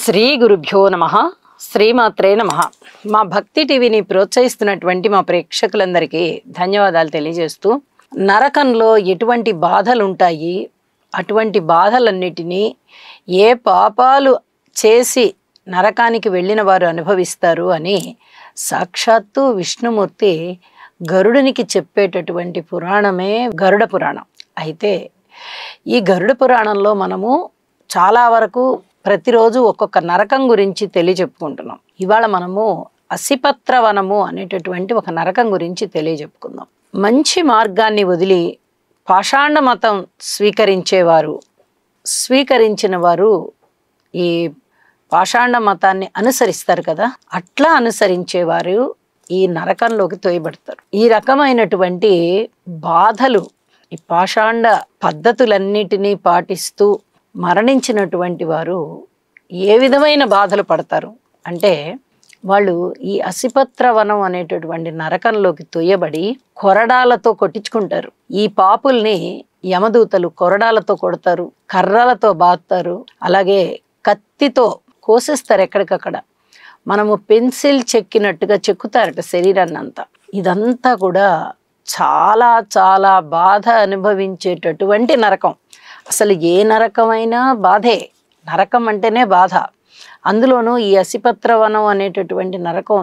శ్రీ గురుభ్యో నమః. శ్రీమాత్రే నమః. మా భక్తి టీవీని ప్రోత్సహిస్తున్నటువంటి మా ప్రేక్షకులందరికీ ధన్యవాదాలు తెలియజేస్తూ, నరకంలో ఎటువంటి బాధలు ఉంటాయి, అటువంటి బాధలన్నిటినీ ఏ పాపాలు చేసి నరకానికి వెళ్ళిన వారు అనుభవిస్తారు అని సాక్షాత్తు విష్ణుమూర్తి గరుడునికి చెప్పేటటువంటి పురాణమే గరుడ పురాణం. అయితే ఈ గరుడ పురాణంలో మనము చాలా వరకు ప్రతిరోజు ఒక్కొక్క నరకం గురించి తెలియజెప్పుకుంటున్నాం. ఇవాళ మనము అసిపత్రవనము అనేటటువంటి ఒక నరకం గురించి తెలియజెప్పుకుందాం. మంచి మార్గాన్ని వదిలి పాషాండ మతం స్వీకరించిన వారు ఈ పాషాండ మతాన్ని అనుసరిస్తారు కదా, అట్లా అనుసరించేవారు ఈ నరకంలోకి తోయబడతారు. ఈ రకమైనటువంటి బాధలు, ఈ పాషాండ పద్ధతులన్నిటినీ పాటిస్తూ మరణించినటువంటి వారు ఏ విధమైన బాధలు పడతారు అంటే, వాళ్ళు ఈ అసిపత్రవనం అనేటటువంటి నరకంలోకి తొయ్యబడి కొరడాలతో కొట్టించుకుంటారు. ఈ పాపుల్ని యమదూతలు కొరడాలతో కొడతారు, కర్రలతో బాదుతారు, అలాగే కత్తితో కోసేస్తారు. ఎక్కడికక్కడ మనము పెన్సిల్ చెక్కినట్టుగా చెక్కుతారట శరీరాన్ని అంతా. ఇదంతా కూడా చాలా చాలా బాధ అనుభవించేటటువంటి నరకం. అసలు ఏ నరకమైనా బాధే, నరకం అంటేనే బాధ. అందులోనూ ఈ అసిపత్రవనం అనేటటువంటి నరకం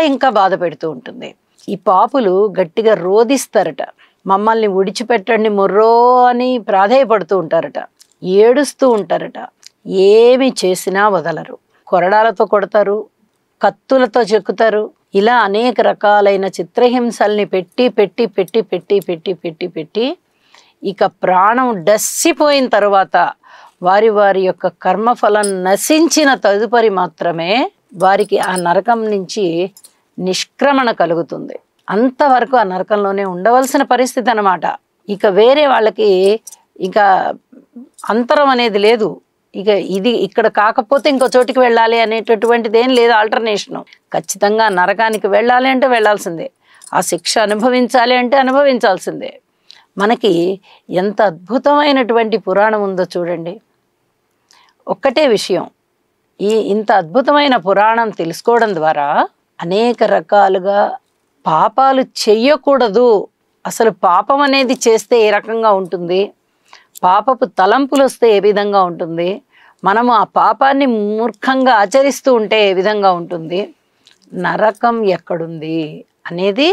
ఇంకా బాధ పెడుతూ ఉంటుంది. ఈ పాపులు గట్టిగా రోదిస్తారట, మమ్మల్ని విడిచిపెట్టండి మొర్రో అని ప్రాధేయపడుతూ ఉంటారట, ఏడుస్తూ ఉంటారట. ఏమి చేసినా వదలరు. కొరడాలతో కొడతారు, కత్తులతో చెక్కుతారు. ఇలా అనేక రకాలైన చిత్రహింసల్ని పెట్టి పెట్టి పెట్టి పెట్టి పెట్టి పెట్టి పెట్టి ఇక ప్రాణం డస్సిపోయిన తరువాత వారి యొక్క కర్మఫలం నశించిన తదుపరి మాత్రమే వారికి ఆ నరకం నుంచి నిష్క్రమణ కలుగుతుంది. అంతవరకు ఆ నరకంలోనే ఉండవలసిన పరిస్థితి అన్నమాట. ఇక వేరే వాళ్ళకి ఇక అంతరం అనేది లేదు. ఇక ఇది ఇక్కడ కాకపోతే ఇంకో చోటికి వెళ్ళాలి అనేటటువంటిది ఏం లేదు. ఆల్టర్నేషను ఖచ్చితంగా నరకానికి వెళ్ళాలి అంటే వెళ్ళాల్సిందే, ఆ శిక్ష అనుభవించాలి అంటే అనుభవించాల్సిందే. మనకి ఎంత అద్భుతమైనటువంటి పురాణం ఉందో చూడండి. ఒక్కటే విషయం, ఇంత అద్భుతమైన పురాణం తెలుసుకోవడం ద్వారా అనేక రకాలుగా పాపాలు చెయ్యకూడదు, అసలు పాపం అనేది చేస్తే ఏ రకంగా ఉంటుంది, పాపపు తలంపులు వస్తే ఏ విధంగా ఉంటుంది, మనము ఆ పాపాన్ని మూర్ఖంగా ఆచరిస్తూ ఉంటే ఏ విధంగా ఉంటుంది, నరకం ఎక్కడుంది అనేది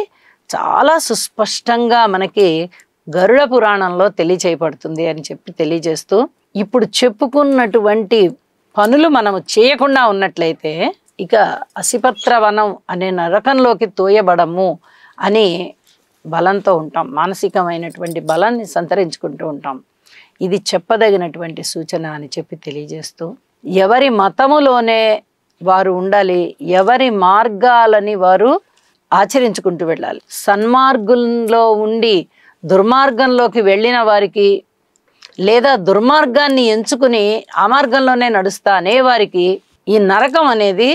చాలా సుస్పష్టంగా మనకి గరుడ పురాణంలో తెలియచేయబడుతుంది అని చెప్పి తెలియజేస్తూ, ఇప్పుడు చెప్పుకున్నటువంటి పనులు మనము చేయకుండా ఉన్నట్లయితే ఇక అసిపత్రవనం అనే నరకంలోకి తోయబడము అని బలంతో ఉంటాం, మానసికమైనటువంటి బలాన్ని సంతరించుకుంటూ ఉంటాం. ఇది చెప్పదగినటువంటి సూచన అని చెప్పి తెలియజేస్తూ, ఎవరి మతములోనే వారు ఉండాలి, ఎవరి మార్గాలని వారు ఆచరించుకుంటూ వెళ్ళాలి. సన్మార్గంలో ఉండి దుర్మార్గంలోకి వెళ్ళిన వారికి, లేదా దుర్మార్గాన్ని ఎంచుకుని ఆ మార్గంలోనే నడుస్తా అనేవారికి ఈ నరకం అనేది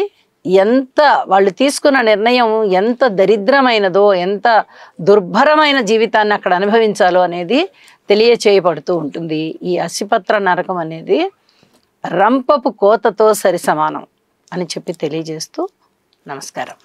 ఎంత, వాళ్ళు తీసుకున్న నిర్ణయం ఎంత దరిద్రమైనదో, ఎంత దుర్భరమైన జీవితాన్ని అక్కడ అనుభవించాలో అనేది తెలియచేయబడుతూ ఉంటుంది. ఈ అసిపత్ర నరకం అనేది రంపపు కోతతో సరి సమానం అని చెప్పి తెలియజేస్తూ నమస్కారం.